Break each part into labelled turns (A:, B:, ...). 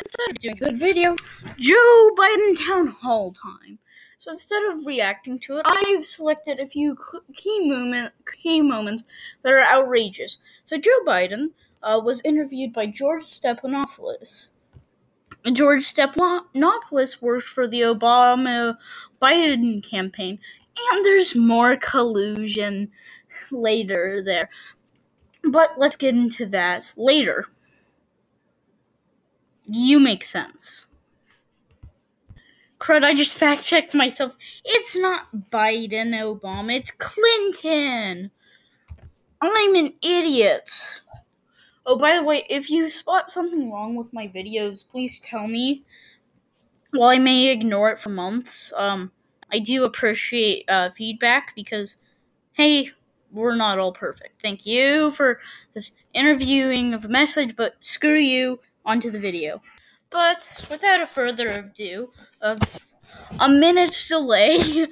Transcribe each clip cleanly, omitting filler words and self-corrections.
A: instead of doing a good video, Joe Biden town hall time. So instead of reacting to it, I've selected a few key moments that are outrageous. So Joe Biden was interviewed by George Stephanopoulos. George Stephanopoulos worked for the Obama-Biden campaign, and there's more collusion later there. But let's get into that later. You make sense. Crud, I just fact-checked myself. It's not Biden, Obama, it's Clinton. I'm an idiot. Oh, by the way, if you spot something wrong with my videos, please tell me. While I may ignore it for months, I do appreciate feedback because, hey, we're not all perfect. Thank you for this interviewing of a message, but screw you, onto the video. But without a further ado, of a minute's delay,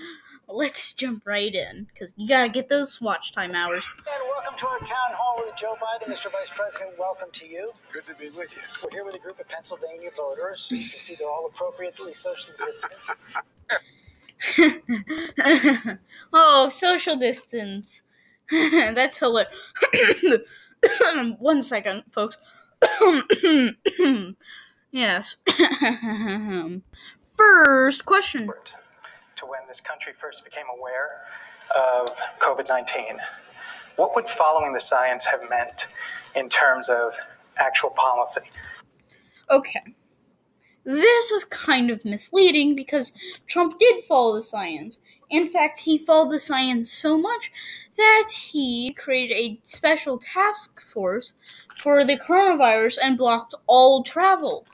A: let's jump right in, because you gotta get those watch time hours.
B: And welcome to our town hall with Joe Biden. Mr. Vice President, welcome to you.
C: Good to be with you.
B: We're here with a group of Pennsylvania voters. So you can see they're all appropriately socially distanced.
A: Oh, social distance. That's hilarious. 1 second, folks. Yes. First question.
B: To when this country first became aware of COVID-19, what would following the science have meant in terms of actual policy?
A: Okay. This is kind of misleading because Trump did follow the science. In fact, he followed the science so much that he created a special task force for the coronavirus and blocked all travel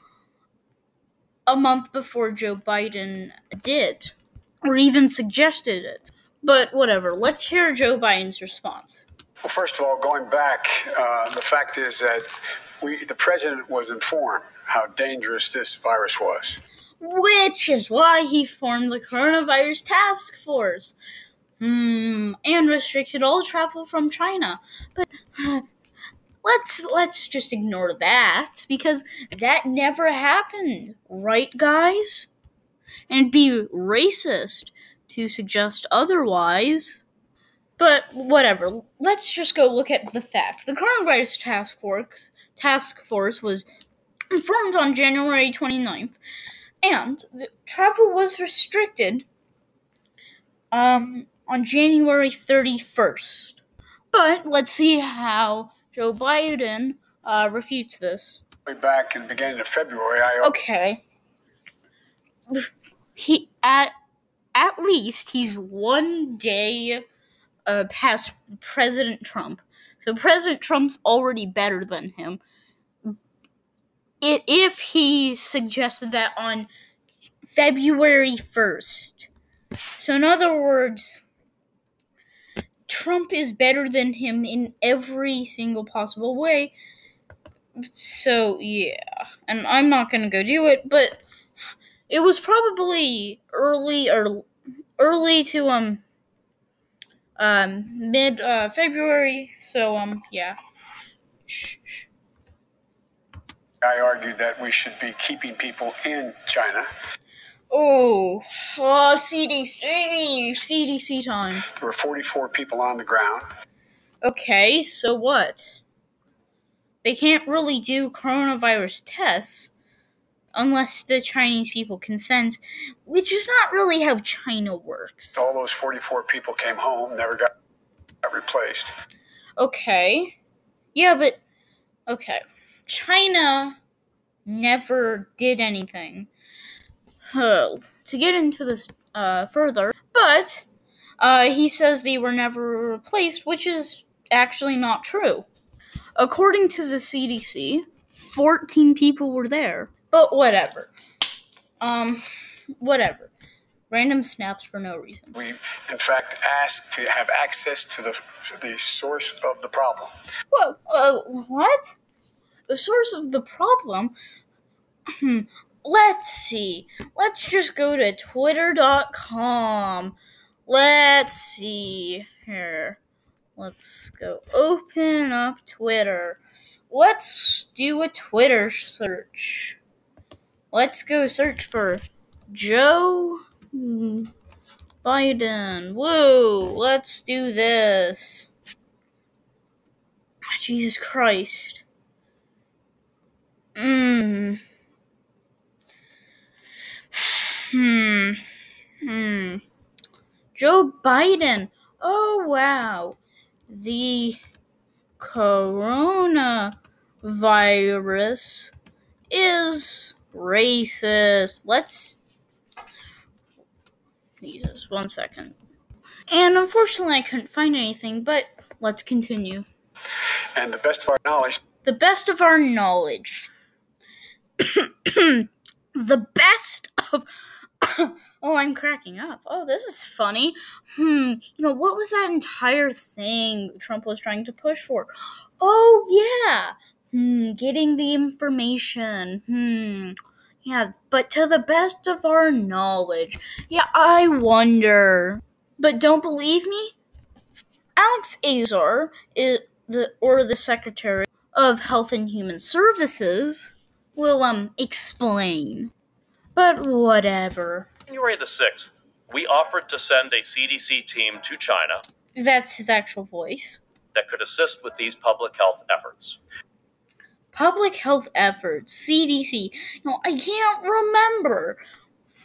A: a month before Joe Biden did, or even suggested it. But whatever, let's hear Joe Biden's response.
C: Well, first of all, going back, the fact is that the president was informed how dangerous this virus was.
A: Which is why he formed the Coronavirus Task Force. And restricted all travel from China. But let's just ignore that, because that never happened, right, guys? And it'd be racist to suggest otherwise. But whatever, let's just go look at the facts. The Coronavirus Task Force was formed on January 29th, and the travel was restricted on January 31st. But let's see how Joe Biden refutes this.
C: Way back in the beginning of February,
A: Okay. He at least he's 1 day past President Trump. So President Trump's already better than him. If he suggested that on February 1st. So in other words, Trump is better than him in every single possible way. So yeah, and I'm not gonna go do it, but it was probably early to mid February. So yeah.
C: I argued that we should be keeping people in China.
A: Oh, CDC time.
C: There were 44 people on the ground.
A: Okay, so what? They can't really do coronavirus tests unless the Chinese people consent, which is not really how China works.
C: All those 44 people came home, never got replaced.
A: Okay. Yeah, but okay. China never did anything. To get into this further, but he says they were never replaced, which is actually not true. According to the CDC, 14 people were there. But whatever. Whatever. Random snaps for no reason.
C: We, in fact, asked to have access to the source of the problem.
A: Whoa, what? The source of the problem? Let's see. Let's just go to twitter.com. Let's see here. Let's go open up Twitter. Let's do a Twitter search. Let's go search for Joe Biden. Woo! Let's do this. Jesus Christ. Joe Biden. Oh, wow. The coronavirus is racist. Let's... Jesus, 1 second. And unfortunately, I couldn't find anything, but let's continue.
C: And the best of our knowledge.
A: The best of our knowledge. The best of... Oh, I'm cracking up. Oh, this is funny. What was that entire thing Trump was trying to push for? Oh, yeah. Getting the information. Yeah, but to the best of our knowledge. Yeah, I wonder. But don't believe me? Alex Azar, the Secretary of Health and Human Services, will explain. But whatever.
D: January the 6th, we offered to send a CDC team to China.
A: That's his actual voice.
D: That could assist with these public health efforts.
A: Public health efforts, CDC. I can't remember.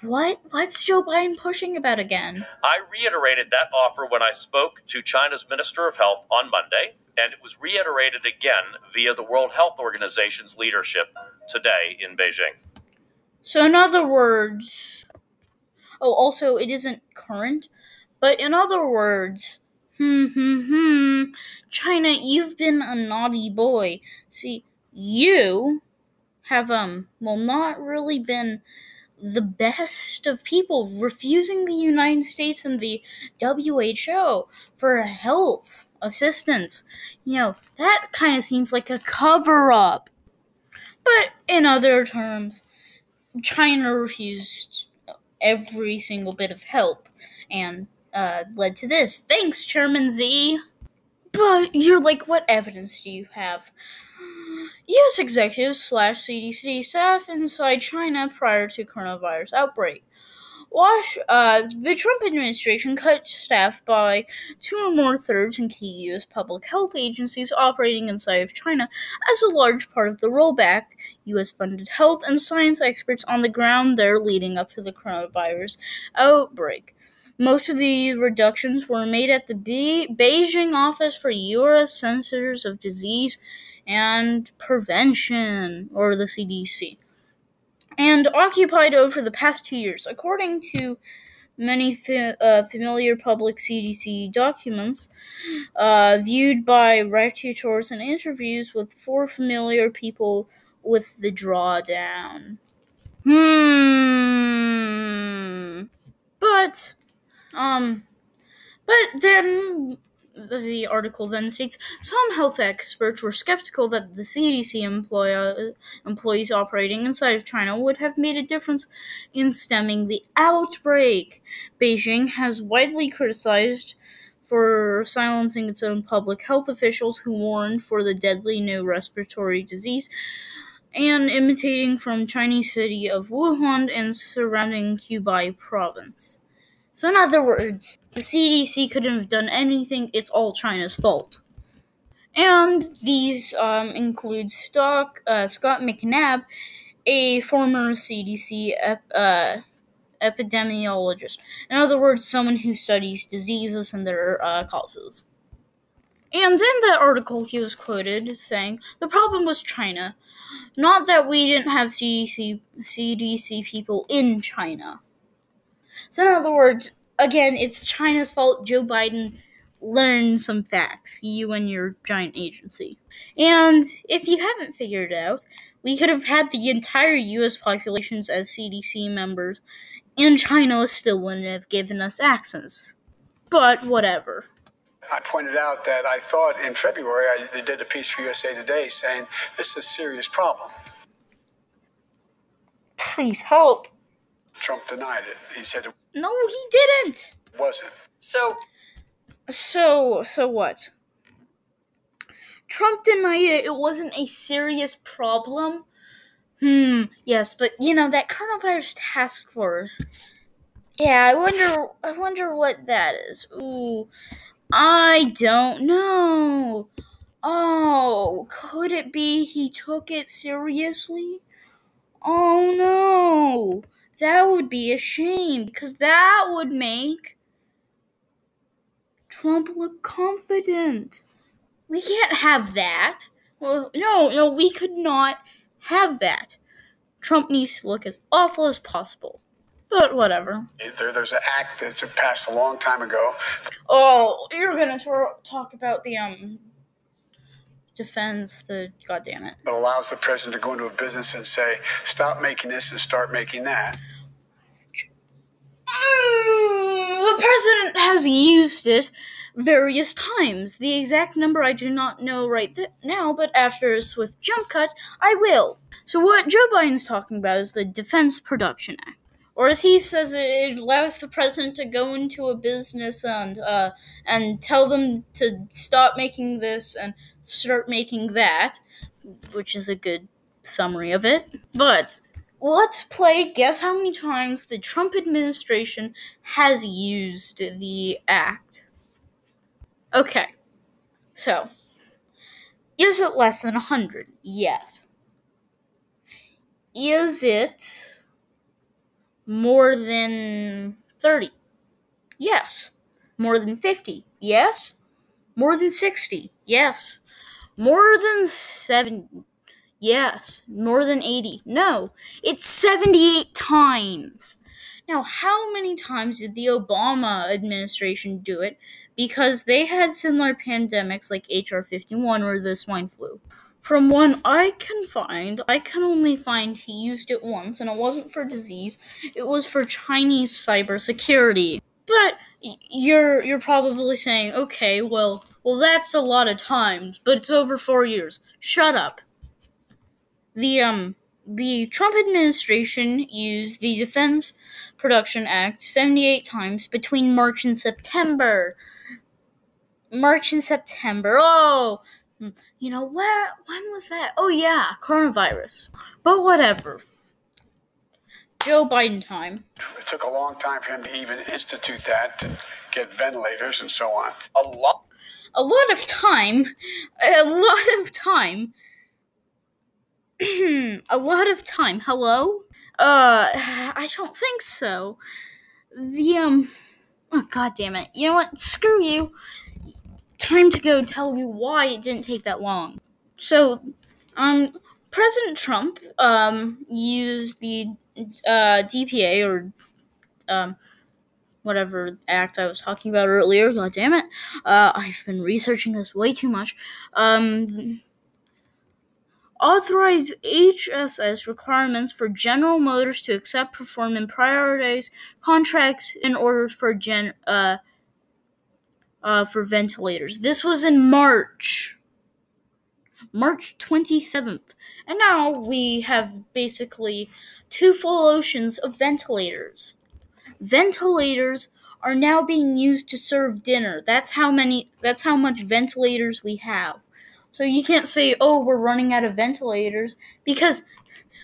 A: What's Joe Biden pushing about again?
D: I reiterated that offer when I spoke to China's Minister of Health on Monday, and it was reiterated again via the World Health Organization's leadership today in Beijing.
A: So in other words... Oh, also, it isn't current, but in other words... China, you've been a naughty boy. See, you have, not really been the best of people, refusing the United States and the WHO for health assistance. That kind of seems like a cover-up. But in other terms, China refused every single bit of help and led to this. Thanks, Chairman Z. But you're like, what evidence do you have? U.S. executives / CDC staff inside China prior to coronavirus outbreak. The Trump administration cut staff by 2 or more thirds in key U.S. public health agencies operating inside of China as a large part of the rollback U.S.-funded health and science experts on the ground there leading up to the coronavirus outbreak. Most of the reductions were made at the Beijing Office for U.S. Centers of Disease and Prevention, or the CDC, and occupied over the past 2 years. According to many familiar public CDC documents viewed by Reuters and interviews with 4 familiar people with the drawdown. But then the article then states, some health experts were skeptical that the CDC employees operating inside of China would have made a difference in stemming the outbreak. Beijing has widely criticized for silencing its own public health officials who warned for the deadly new respiratory disease and imitating from Chinese city of Wuhan and surrounding Hubei province. So in other words, the CDC couldn't have done anything, it's all China's fault. And these include Scott McNabb, a former CDC epidemiologist. In other words, someone who studies diseases and their causes. And in that article, he was quoted as saying, the problem was China, not that we didn't have CDC people in China. So in other words, again, it's China's fault. Joe Biden learned some facts, you and your giant agency. And if you haven't figured it out, we could have had the entire U.S. populations as CDC members, and China still wouldn't have given us access. But whatever.
C: I pointed out that I thought in February I did a piece for USA Today saying this is a serious problem.
A: Please help.
C: Trump denied it. He said it
A: No, he didn't.
C: wasn't.
A: So what? Trump denied it. It wasn't a serious problem. Yes, but that coronavirus task force. Yeah, I wonder what that is. Ooh, I don't know. Oh, could it be he took it seriously? Oh no. That would be a shame, because that would make Trump look confident. We can't have that. Well, no, we could not have that. Trump needs to look as awful as possible. But whatever.
C: There's an act that's passed a long time ago.
A: Oh, you're gonna talk about the defense, goddammit.
C: That allows the president to go into a business and say, stop making this and start making that.
A: The president has used it various times. The exact number I do not know right now, but after a swift jump cut, I will. So what Joe Biden's talking about is the Defense Production Act. Or as he says, it allows the president to go into a business and tell them to stop making this and start making that, which is a good summary of it. But let's play guess how many times the Trump administration has used the act. Okay, so, is it less than 100? Yes. Is it more than 30? Yes. More than 50? Yes. More than 60? Yes. More than 70? Yes. More than 80? No. It's 78 times. Now, how many times did the Obama administration do it? Because they had similar pandemics like HR 51 or the swine flu. From what I can only find he used it once, and it wasn't for disease, it was for Chinese cybersecurity. But you're probably saying, okay, well that's a lot of times, but it's over 4 years. Shut up. The Trump administration used the Defense Production Act 78 times between March and September. Oh, when was that? Oh yeah, coronavirus. But whatever. Joe Biden time.
C: It took a long time for him to even institute that, to get ventilators and so on.
A: A lot of time. Hello? I don't think so. Oh, God damn it. You know what? Screw you. Time to go tell you why it didn't take that long. So, President Trump, used the, DPA, or, whatever act I was talking about earlier. God damn it. I've been researching this way too much. Authorize HSS requirements for General Motors to accept, perform, and prioritize contracts and orders for ventilators. This was in March 27th. And now we have basically 2 full oceans of ventilators. Ventilators are now being used to serve dinner. That's how much ventilators we have. So you can't say, oh, we're running out of ventilators, because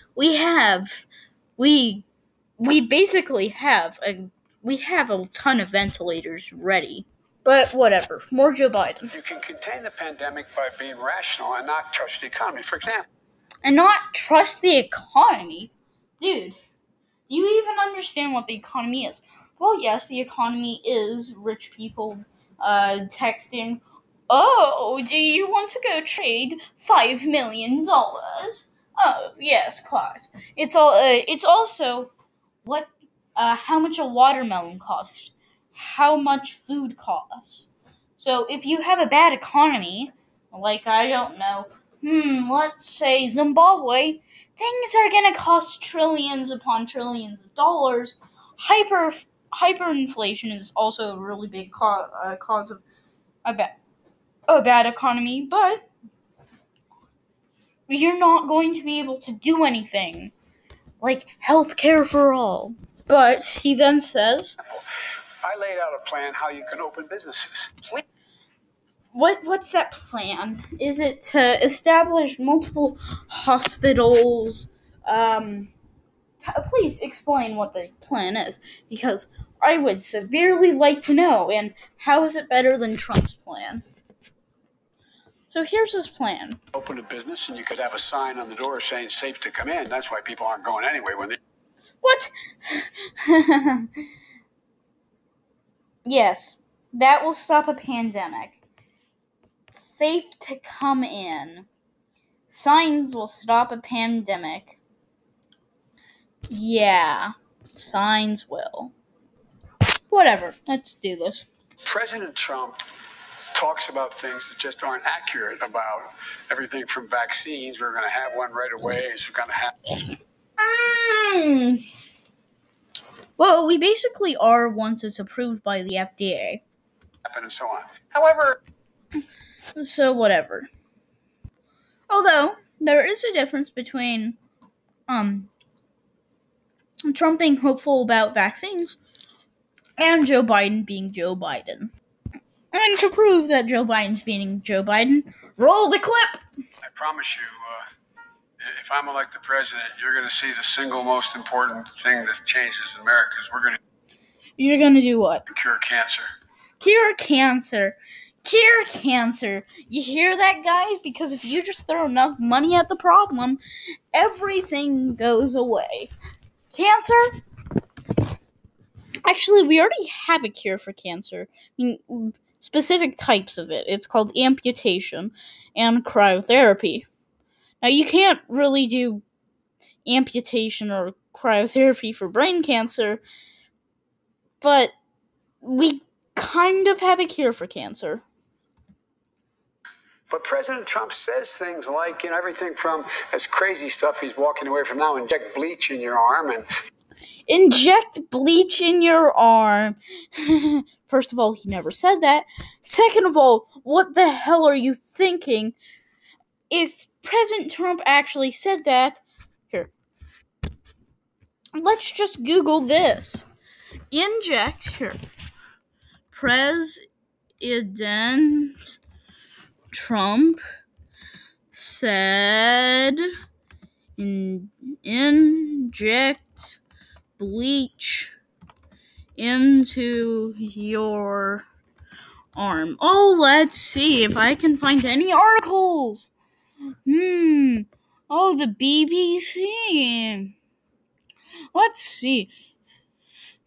A: we basically have a ton of ventilators ready. But whatever, more Joe Biden.
C: You can contain the pandemic by being rational and not trust the economy, for example.
A: And not trust the economy? Dude, do you even understand what the economy is? Well, yes, the economy is rich people texting, oh, do you want to go trade $5 million? Oh, yes, quite. It's also how much a watermelon costs, how much food costs. So if you have a bad economy, like, I don't know, let's say Zimbabwe, things are gonna cost trillions upon trillions of dollars. Hyperinflation is also a really big cause of a bad economy, but you're not going to be able to do anything like healthcare for all. But he then says,
C: I laid out a plan how you can open businesses.
A: What's that plan? Is it to establish multiple hospitals, Please explain what the plan is, because I would severely like to know, and how is it better than Trump's plan? So here's his plan.
C: Open a business and you could have a sign on the door saying safe to come in. That's why people aren't going anyway when they...
A: What? Yes, that will stop a pandemic. Safe to come in. Signs will stop a pandemic. Yeah, signs will. Whatever, let's do this.
C: President Trump talks about things that just aren't accurate about everything from vaccines. We're going to have one right away. We're going to have...
A: Well, we basically are once it's approved by the FDA.
C: And so on. However...
A: So, whatever. Although, there is a difference between, Trump being hopeful about vaccines and Joe Biden being Joe Biden. And to prove that Joe Biden's being Joe Biden, roll the clip!
C: I promise you, if I'm elected president, you're going to see the single most important thing that changes in America is
A: You're going to do what?
C: Cure cancer.
A: Cure cancer. Cure cancer. You hear that, guys? Because if you just throw enough money at the problem, everything goes away. Cancer? Actually, we already have a cure for cancer. I mean, specific types of it. It's called amputation and cryotherapy. Now, you can't really do amputation or cryotherapy for brain cancer, but we kind of have a cure for cancer.
C: But President Trump says things like, everything from this crazy stuff he's walking away from now, inject bleach in your arm and...
A: Inject bleach in your arm. First of all, he never said that. Second of all, what the hell are you thinking? If President Trump actually said that... Here. Let's just Google this. Inject... Here. President Trump said inject bleach into your arm. Oh, let's see if I can find any articles. Oh, the BBC. Let's see.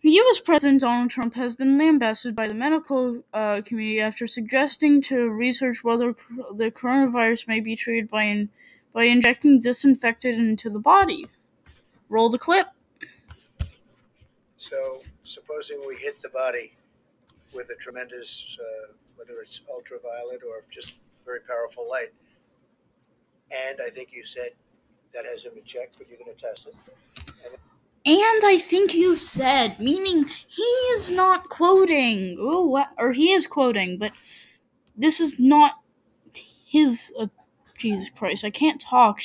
A: U.S. President Donald Trump has been lambasted by the medical community after suggesting to research whether the coronavirus may be treated by injecting disinfectant into the body. Roll the clip.
E: So, supposing we hit the body with a tremendous, whether it's ultraviolet or just very powerful light, and I think you said that hasn't been checked, but you're going to test it.
A: And I think you said, meaning he is not quoting. Or he is quoting, but this is not his. Jesus Christ, I can't talk.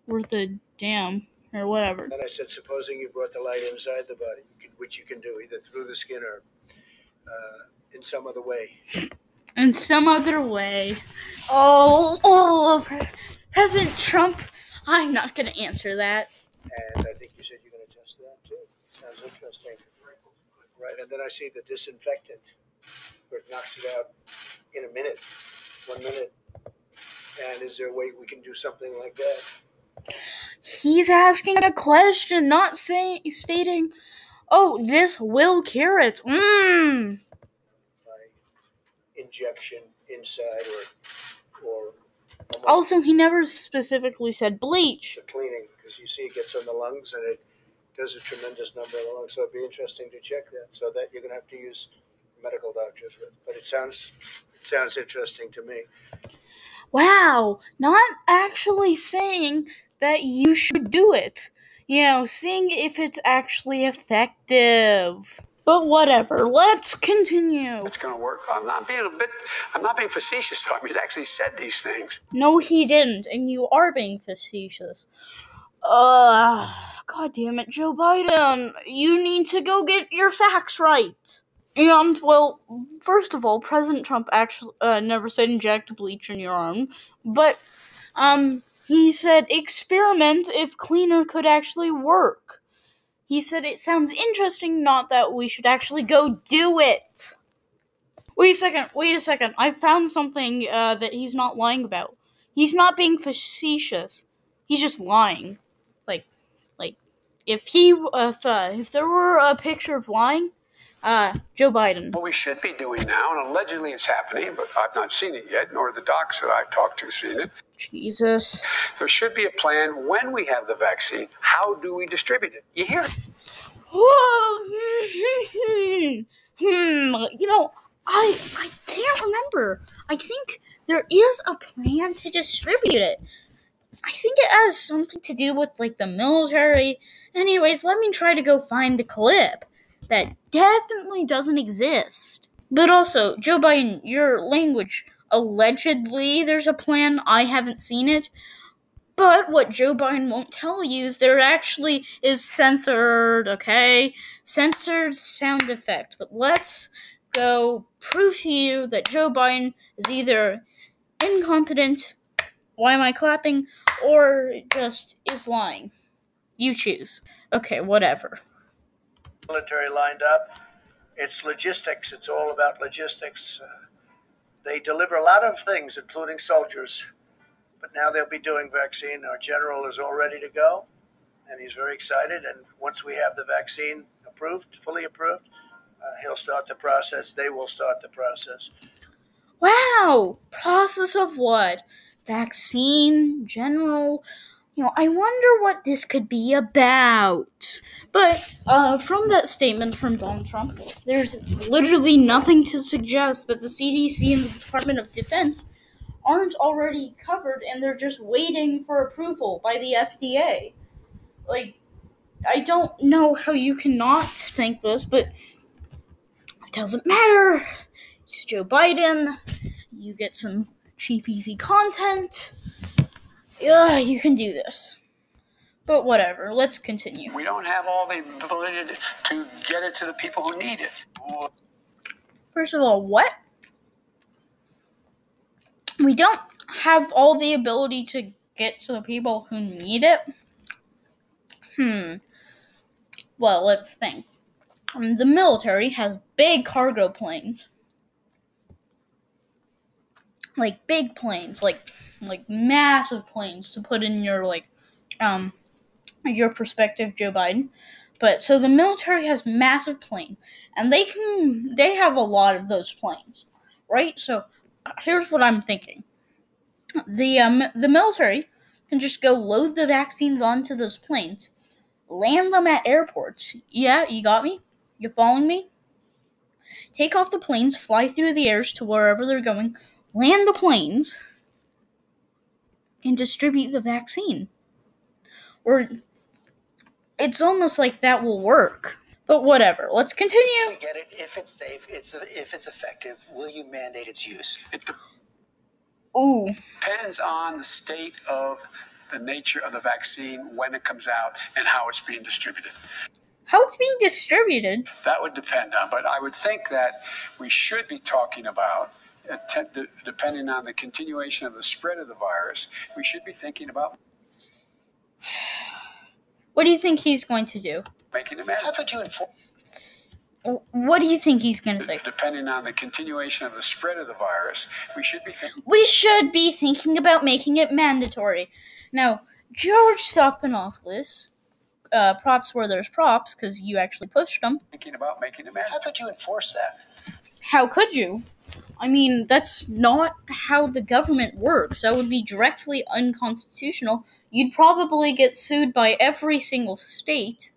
A: Worth a damn or whatever.
E: And I said, supposing you brought the light inside the body, which you can do either through the skin or in some other way.
A: In some other way. Oh, President Trump. I'm not going to answer that.
E: And I think you said you're going to test that too. Sounds interesting. Right, and then I see the disinfectant, where it knocks it out in 1 minute. And is there a way we can do something like that?
A: He's asking a question, not stating, oh, this will cure it.
E: By injection inside or
A: also, he never specifically said bleach.
E: The cleaning, because you see it gets on the lungs and it does a tremendous number of the lungs. So it'd be interesting to check that. So that you're going to have to use medical doctors with. But it sounds interesting to me.
A: Wow, not actually saying that you should do it. Seeing if it's actually effective. But whatever, let's continue.
C: It's going to work. I'm not being facetious, though. I mean, he actually said these things.
A: No, he didn't, and you are being facetious. God damn it, Joe Biden. You need to go get your facts right. And, well, first of all, President Trump actually never said inject bleach in your arm. But, He said experiment if cleaner could actually work. He said it sounds interesting, not that we should actually go do it. Wait a second. I found something that he's not lying about. He's not being facetious. He's just lying. Like, if there were a picture of lying, Joe Biden.
C: What we should be doing now, and allegedly it's happening, but I've not seen it yet, nor the docs that I've talked to seen it.
A: Jesus.
C: There should be a plan when we have the vaccine. How do we distribute it? You hear it?
A: You know, I can't remember. I think there is a plan to distribute it. I think it has something to do with, like, the military. Anyways, let me try to go find the clip. That definitely doesn't exist. But also, Joe Biden, your language, allegedly there's a plan. I haven't seen it. But what Joe Biden won't tell you is there actually is censored, okay? Censored sound effect. But let's go prove to you that Joe Biden is either incompetent, why am I clapping, or just is lying. You choose. Okay, whatever.
E: Military lined up. It's logistics. It's all about logistics. They deliver a lot of things, including soldiers. But now they'll be doing vaccine. Our general is all ready to go, and he's very excited. And once we have the vaccine approved, fully approved, he'll start the process. They will start the process.
A: Wow! Process of what? Vaccine? General? I wonder what this could be about. But, from that statement from Donald Trump, there's literally nothing to suggest that the CDC and the Department of Defense aren't already covered and they're just waiting for approval by the FDA. Like, I don't know how you cannot think this, but it doesn't matter. It's Joe Biden. You get some cheap, easy content. Yeah, you can do this. But whatever, let's continue.
C: We don't have all the ability to get it to the people who need it.
A: First of all, what? We don't have all the ability to get to the people who need it? Well, let's think. The military has big cargo planes. Like big planes, like massive planes to put in your your perspective, Joe Biden. But so the military has massive planes, and they have a lot of those planes, right? So here's what I'm thinking: the military can just go load the vaccines onto those planes, land them at airports. Yeah, you got me? You following me? Take off the planes, fly through the airs to wherever they're going, land the planes, and distribute the vaccine. Or it's almost like that will work. But whatever, let's continue.
F: We get it. If it's safe, if it's effective, will you mandate its use?
C: It
A: Ooh.
C: depends on the state of the nature of the vaccine, when it comes out, and how it's being distributed.
A: How it's being distributed?
C: That would depend on, but I would think that we should be talking about, depending on the continuation of the spread of the virus, we should be thinking about
A: What do you think he's going to do?
C: making it
F: How
C: mandatory.
F: could you enforce?
A: What do you think he's going to say?
C: Depending on the continuation of the spread of the virus, we should be
A: We should be thinking about making it mandatory. Now, George Stephanopoulos, props where there's props, because you actually pushed them.
C: thinking about making it
F: How
C: mandatory.
F: could you enforce that?
A: How could you? I mean, that's not how the government works. That would be directly unconstitutional. You'd probably get sued by every single state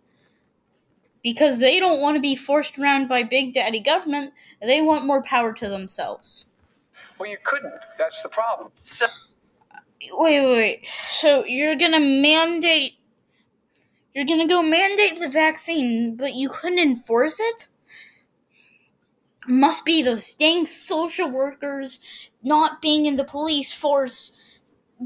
A: because they don't want to be forced around by Big Daddy government. They want more power to themselves.
C: Well, you couldn't. That's the problem.
A: Wait. So you're gonna go mandate the vaccine, but you couldn't enforce it? Must be those dang social workers not being in the police force.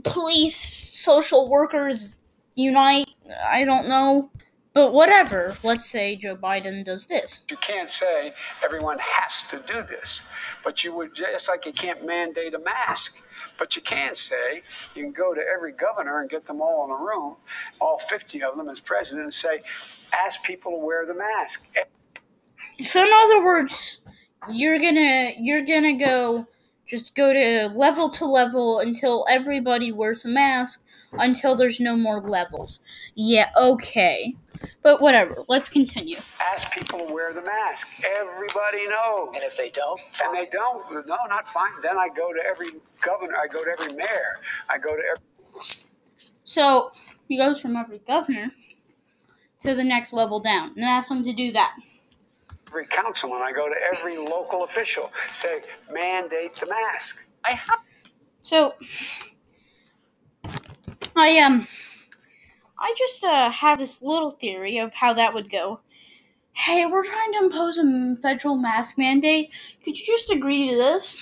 A: Police, social workers unite. I don't know. But whatever. Let's say Joe Biden does this.
C: You can't say everyone has to do this, but you would, just like you can't mandate a mask. But you can't say you can go to every governor and get them all in a room, all 50 of them as president, and say, ask people to wear the mask.
A: So in other words, you're gonna go to level until everybody wears a mask until there's no more levels. Yeah, okay. But whatever, let's continue.
C: Ask people to wear the mask. Everybody knows.
F: And if they don't,
C: And they don't, no, not fine. Then I go to every governor, I go to every mayor, I go to every...
A: So he goes from every governor to the next level down and ask them to do that.
C: Every councilman, I go to every local official, say, mandate the mask.
A: So I just have this little theory of how that would go. Hey, we're trying to impose a federal mask mandate. Could you just agree to this?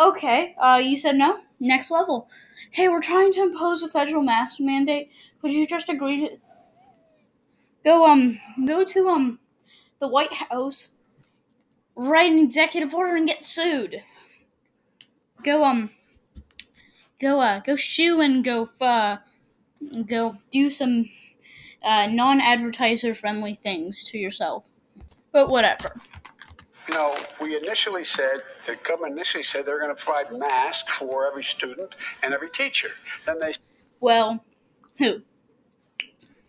A: Okay, you said no? Next level. Hey, we're trying to impose a federal mask mandate. Could you just agree to... Go to, the White House, write an executive order and get sued. Go sue and go do some non-advertiser friendly things to yourself. But whatever.
C: You know, the government initially said they were going to provide masks for every student and every teacher. Then they
A: Well, who?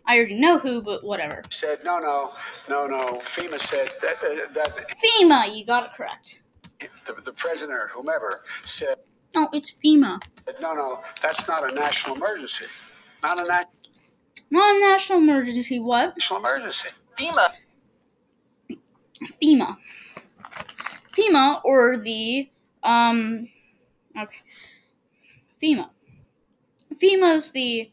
A: I already know who, but whatever.
C: said, no. FEMA said that
A: FEMA, you got it correct.
C: the president or whomever said,
A: No, it's FEMA.
C: no, that's not a national emergency. Not a
A: Not a national emergency, what?
C: national emergency.
A: FEMA, or the, okay. FEMA. FEMA's the,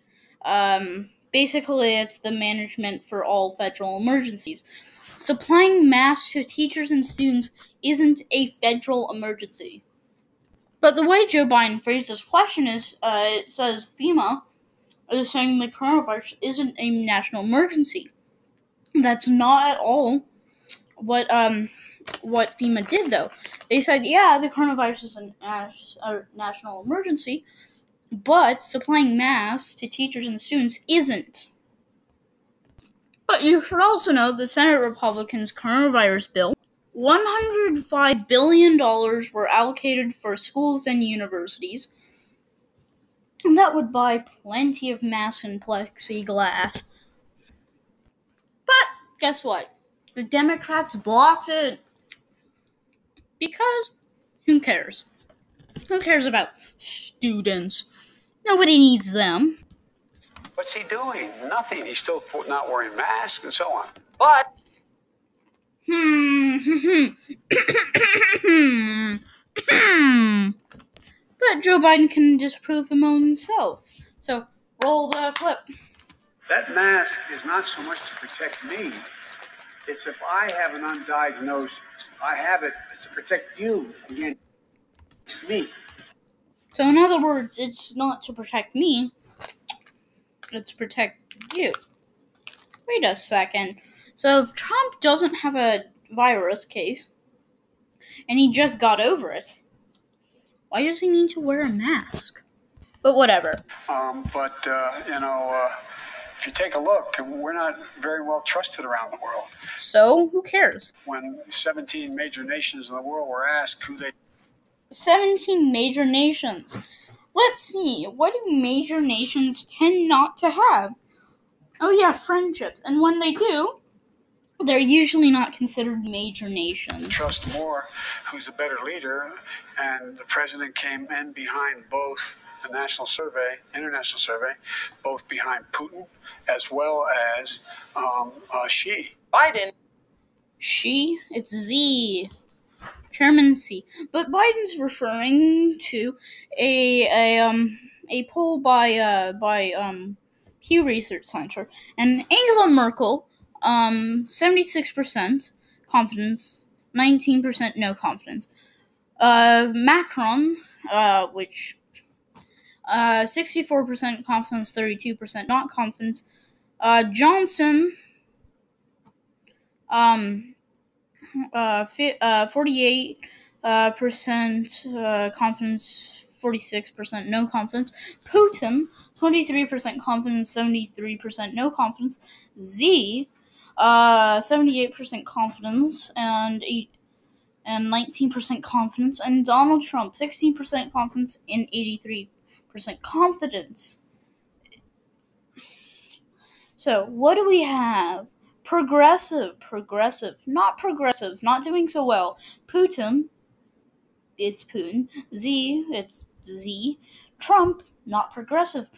A: basically it's the management for all federal emergencies. Supplying masks to teachers and students isn't a federal emergency. But the way Joe Biden phrased this question is, it says FEMA is saying the coronavirus isn't a national emergency. That's not at all what FEMA did, though. They said, yeah, the coronavirus is a national emergency, but supplying masks to teachers and students isn't. But you should also know the Senate Republicans' coronavirus bill, $105 billion were allocated for schools and universities, and that would buy plenty of masks and plexiglass. But guess what? The Democrats blocked it. Because who cares? Who cares about students? Nobody needs them.
C: What's he doing? Nothing. He's still not wearing masks and so on.
F: but
A: But Joe Biden can disprove him himself. So, roll the clip.
C: That mask is not so much to protect me. It's if I have an undiagnosed, I have it. It's to protect you against me.
A: So, in other words, it's not to protect me. It's to protect you. Wait a second. So, if Trump doesn't have a virus case, and he just got over it, why does he need to wear a mask? But whatever.
C: If you take a look, we're not very well trusted around the world.
A: So, who cares?
C: When 17 major nations in the world were asked who they...
A: 17 major nations. Let's see. What do major nations tend not to have? Oh yeah, friendships. And when they do, they're usually not considered major nations.
C: trust more, who's a better leader, and the president came in behind both the international survey, both behind Putin as well as Xi.
F: Biden.
A: Xi, it's Z. Chairman C. But Biden's referring to a poll by Pew Research Center, and Angela Merkel, 76% confidence, 19% no confidence. Macron, which 64% confidence, 32% not confidence. Johnson, 48% confidence, 46% no confidence. Putin, 23% confidence, 73% no confidence. Z, 78% confidence and 19% confidence. And Donald Trump, 16% confidence and 83% confidence. So, what do we have? Progressive, not doing so well. Putin, it's Putin. Z, it's Z. Trump, not progressive.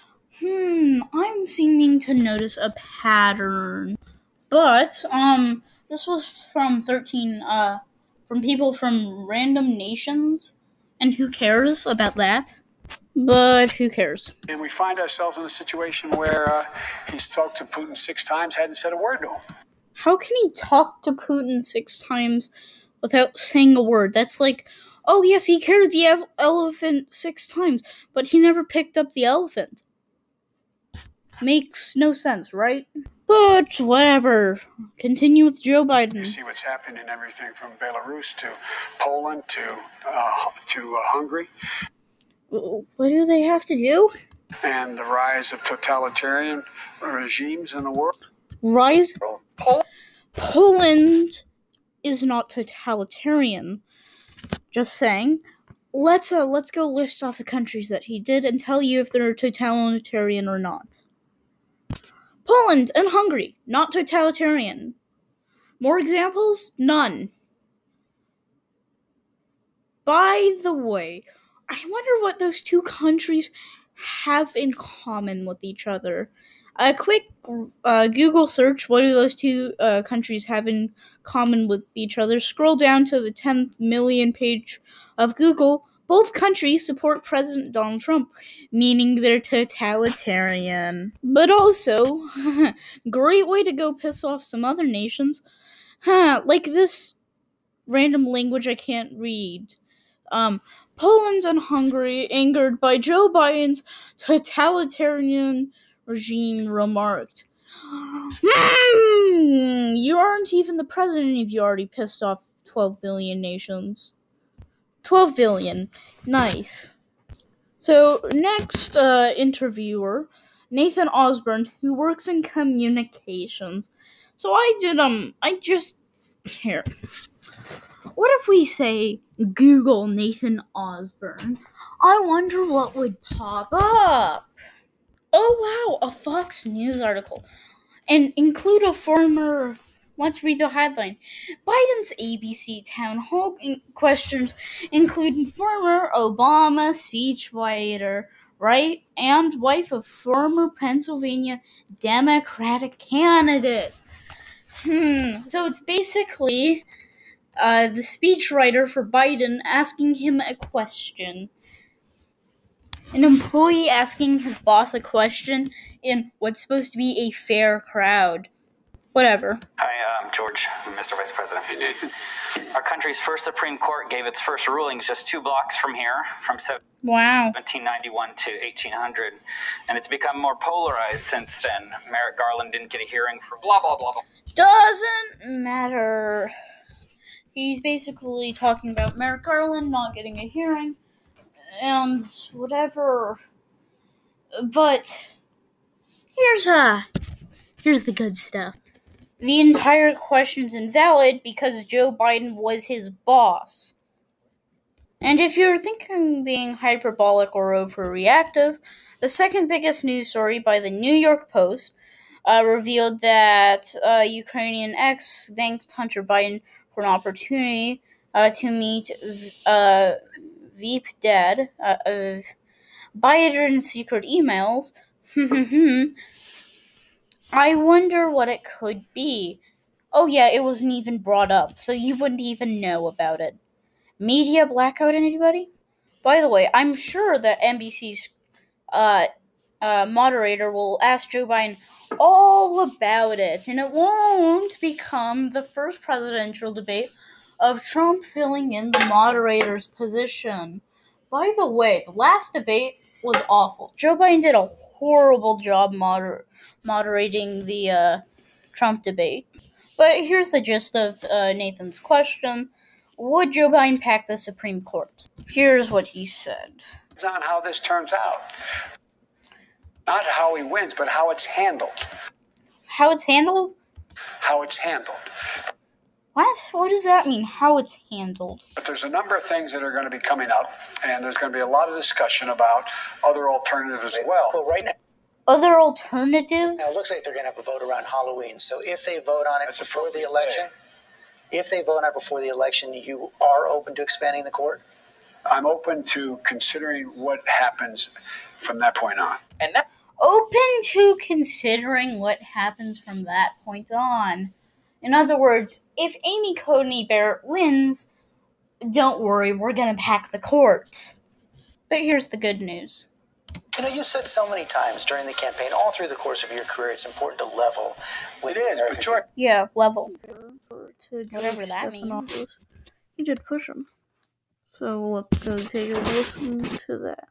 A: I'm seeming to notice a pattern. But, this was from from people from random nations, and who cares about that? But who cares?
C: And we find ourselves in a situation where he's talked to Putin 6 times, hadn't said a word to him.
A: How can he talk to Putin 6 times without saying a word? That's like, oh yes, he carried the elephant 6 times, but he never picked up the elephant. Makes no sense, right? But whatever. Continue with Joe Biden.
C: You see what's happening in everything from Belarus to Poland to Hungary.
A: What do they have to do?
C: And the rise of totalitarian regimes in the world.
A: Rise? Poland is not totalitarian. Just saying. Let's go list off the countries that he did and tell you if they're totalitarian or not. Poland and Hungary, not totalitarian. More examples? None. By the way, I wonder what those 2 countries have in common with each other. A quick Google search, what do those 2 countries have in common with each other? Scroll down to the 10 million page of Google. Both countries support President Donald Trump, meaning they're totalitarian. But also, great way to go piss off some other nations. Like this random language I can't read. Poland and Hungary, angered by Joe Biden's totalitarian regime, remarked, you aren't even the president if you already pissed off 12 billion nations. 12 billion. Nice. So, next interviewer, Nathan Osborne, who works in communications. So here. What if we say Google Nathan Osborne? I wonder what would pop up. Oh wow, a Fox News article. And include a former... Let's read the headline. Biden's ABC town hall questions include former Obama speechwriter, right, and wife of former Pennsylvania Democratic candidate. So it's basically the speechwriter for Biden asking him a question. An employee asking his boss a question in what's supposed to be a fair crowd. Whatever.
G: Hi, George, Mr. Vice President.
C: Hey, Nathan.
G: Our country's first Supreme Court gave its first rulings just 2 blocks from here, from 1791 to 1800, and it's become more polarized since then. Merrick Garland didn't get a hearing for blah, blah, blah, blah.
A: Doesn't matter. He's basically talking about Merrick Garland not getting a hearing, and whatever. But here's the good stuff. The entire question's invalid because Joe Biden was his boss. And if you're thinking I'm being hyperbolic or overreactive, the second biggest news story by the New York Post revealed that Ukrainian X thanked Hunter Biden for an opportunity to meet Veep Dad, Biden's secret emails. I wonder what it could be. Oh yeah, it wasn't even brought up, so you wouldn't even know about it. Media blackout, anybody? By the way, I'm sure that NBC's moderator will ask Joe Biden all about it, and it won't become the first presidential debate of Trump filling in the moderator's position. By the way, the last debate was awful. Joe Biden did a horrible job moderating the Trump debate. But here's the gist of Nathan's question. Would Joe Biden pack the Supreme Court? Here's what he said.
C: It's on how this turns out. Not how he wins, but how it's handled.
A: How it's handled?
C: How it's handled.
A: What? What does that mean, how it's handled?
C: But there's a number of things that are going to be coming up, and there's going to be a lot of discussion about other alternatives as well.
E: Well, right now,
A: other alternatives?
E: it looks like they're going to have a vote around Halloween. So if they vote on it before the election, you are open to expanding the court?
C: I'm open to considering what happens from that point on.
A: Open to considering what happens from that point on. In other words, if Amy Coney Barrett wins, don't worry, we're going to pack the court. But here's the good news.
F: You know, you said so many times during the campaign, all through the course of your career, it's important to level with
C: but George.
A: Yeah, level. Whatever that means.
H: He did push him. So let's go take a listen to that.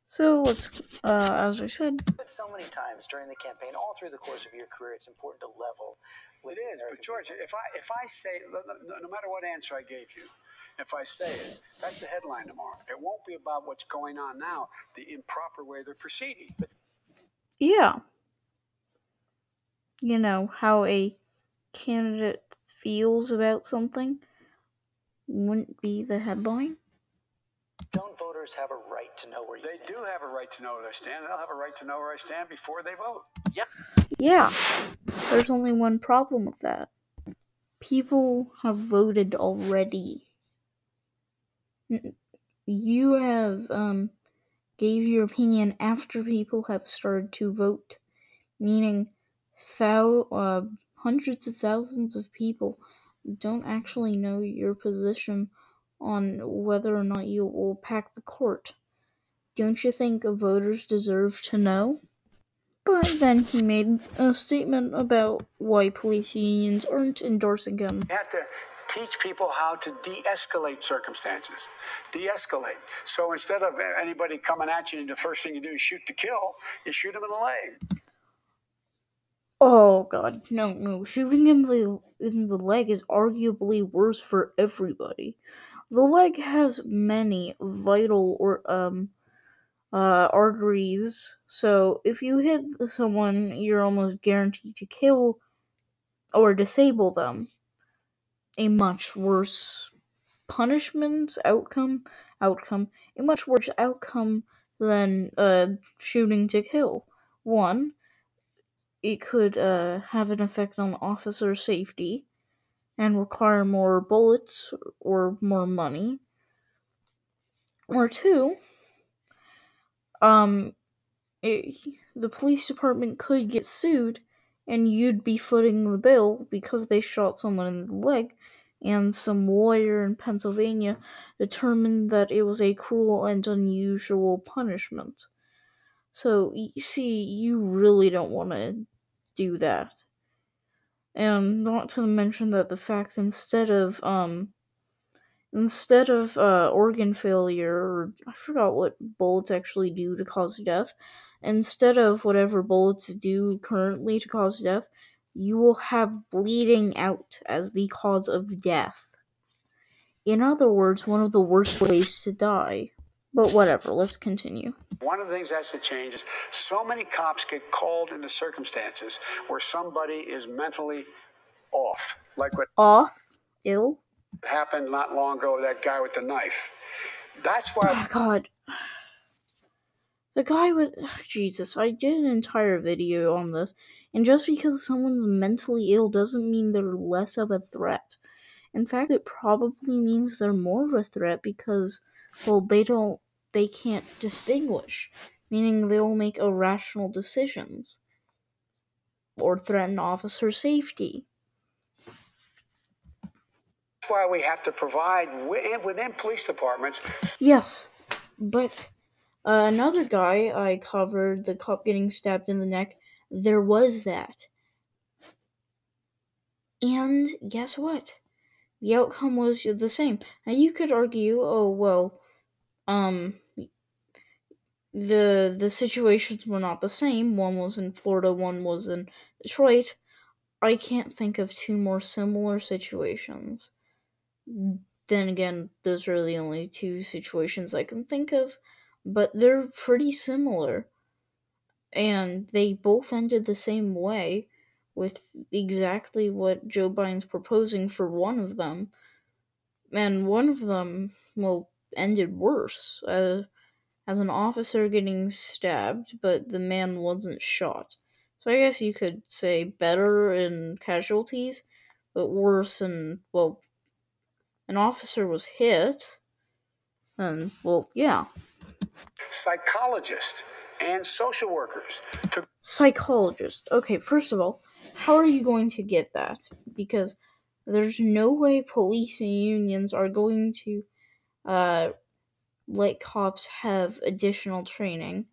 H: So let's, as I said,
F: so many times during the campaign, all through the course of your career, it's important to level with.
C: It is, but George, if I say, no matter what answer I gave you, if I say it, that's the headline tomorrow. It won't be about what's going on now, the improper way they're proceeding.
H: Yeah. You know, how a candidate feels about something wouldn't be the headline.
F: Don't voters have a right to know where you stand?
C: They do have a right to know where they stand. They'll have a right to know where I stand before they vote.
H: Yeah. There's only one problem with that. People have voted already. You have gave your opinion after people have started to vote, meaning hundreds of thousands of people don't actually know your position on whether or not you will pack the court. Don't you think voters deserve to know? But then he made a statement about why police unions aren't endorsing him.
C: You have to teach people how to de-escalate circumstances. De-escalate. So instead of anybody coming at you and the first thing you do is shoot to kill, you shoot them in the leg.
H: Oh god, no. Shooting in the leg is arguably worse for everybody. The leg has many vital arteries, so if you hit someone, you're almost guaranteed to kill or disable them. A much worse outcome, a much worse outcome than shooting to kill. One, it could have an effect on officer safety and require more bullets or more money. Or two, the police department could get sued and you'd be footing the bill because they shot someone in the leg and some lawyer in Pennsylvania determined that it was a cruel and unusual punishment. So, you see, you really don't want to do that. And not to mention that the fact instead of organ failure, or I forgot what bullets actually do to cause death, instead of whatever bullets do currently to cause death, you will have bleeding out as the cause of death. In other words, one of the worst ways to die. But whatever, let's continue.
C: One of the things that's to change is so many cops get called into circumstances where somebody is mentally off. Like what
H: ill?
C: Happened not long ago with that guy with the knife. That's why...
H: Oh, God. The guy with... Jesus, I did an entire video on this, and just because someone's mentally ill doesn't mean they're less of a threat. In fact, it probably means they're more of a threat because, well, they can't distinguish, meaning they'll make irrational decisions or threaten officer safety.
C: That's why we have to provide within police departments.
H: Yes, but another guy I covered, the cop getting stabbed in the neck, there was that. And guess what? The outcome was the same. Now you could argue, oh well, the situations were not the same. One was in Florida, one was in Detroit. I can't think of two more similar situations. Then again, those are the only two situations I can think of. but they're pretty similar. And they both ended the same way, with exactly what Joe Biden's proposing for one of them. And one of them, well, ended worse, as an officer getting stabbed, but the man wasn't shot. So I guess you could say better in casualties, but worse in, well, an officer was hit, and, well, yeah.
C: Psychologists and social workers.
H: Psychologist. Okay, first of all, how are you going to get that? Because there's no way police and unions are going to let cops have additional training.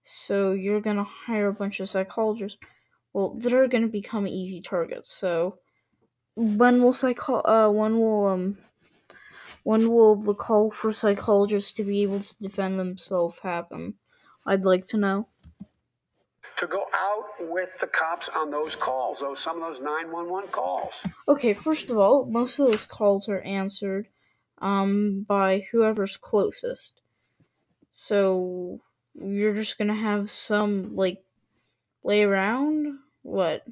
H: So you're gonna hire a bunch of psychologists. Well, they're gonna become easy targets. So when will the call for psychologists to be able to defend themselves happen? I'd like to know.
C: To go out with the cops on those calls, some of those 911 calls.
H: Okay, first of all, most of those calls are answered by whoever's closest. So you're just gonna have some, lay around? What?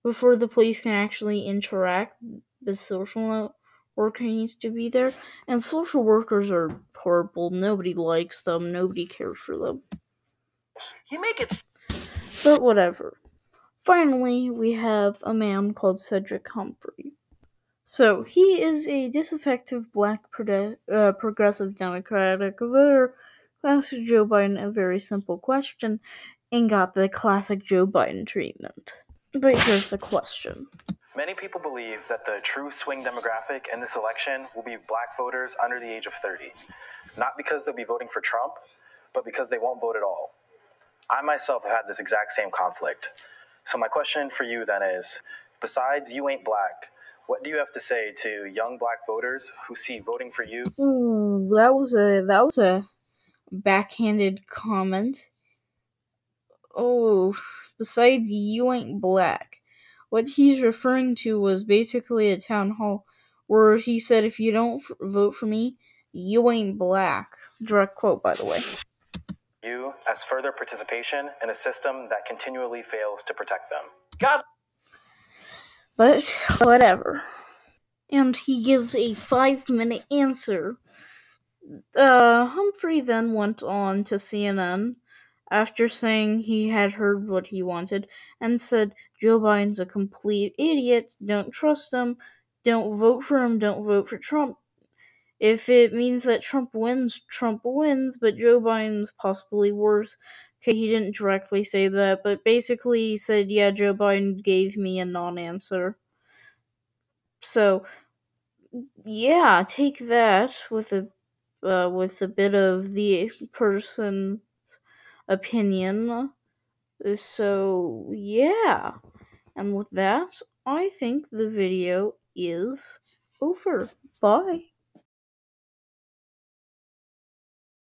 H: Before the police can actually interact, the social worker needs to be there. And social workers are horrible. Nobody likes them. Nobody cares for them.
F: You make it...
H: But whatever. Finally, we have a man called Cedric Humphrey. So, he is a disaffected black progressive Democratic voter who asked Joe Biden a very simple question and got the classic Joe Biden treatment. But here's the question.
I: Many people believe that the true swing demographic in this election will be black voters under the age of 30. Not because they'll be voting for Trump, but because they won't vote at all. I myself have had this exact same conflict. So my question for you then is, besides you ain't black, what do you have to say to young black voters who see voting for you?
H: Ooh, that was a backhanded comment. Oh, besides you ain't black. What he's referring to was basically a town hall where he said, if you don't vote for me, you ain't black. Direct quote, by the way.
I: You as further participation in a system that continually fails to protect them.
F: God.
H: But whatever. And he gives a 5-minute answer. Humphrey then went on to CNN after saying he had heard what he wanted and said Joe Biden's a complete idiot, don't trust him, don't vote for him, don't vote for Trump. If it means that Trump wins, but Joe Biden's possibly worse. Okay, he didn't directly say that, but basically he said, yeah, Joe Biden gave me a non-answer. So, yeah, take that with a bit of the person's opinion. So, yeah. And with that, I think the video is over. Bye.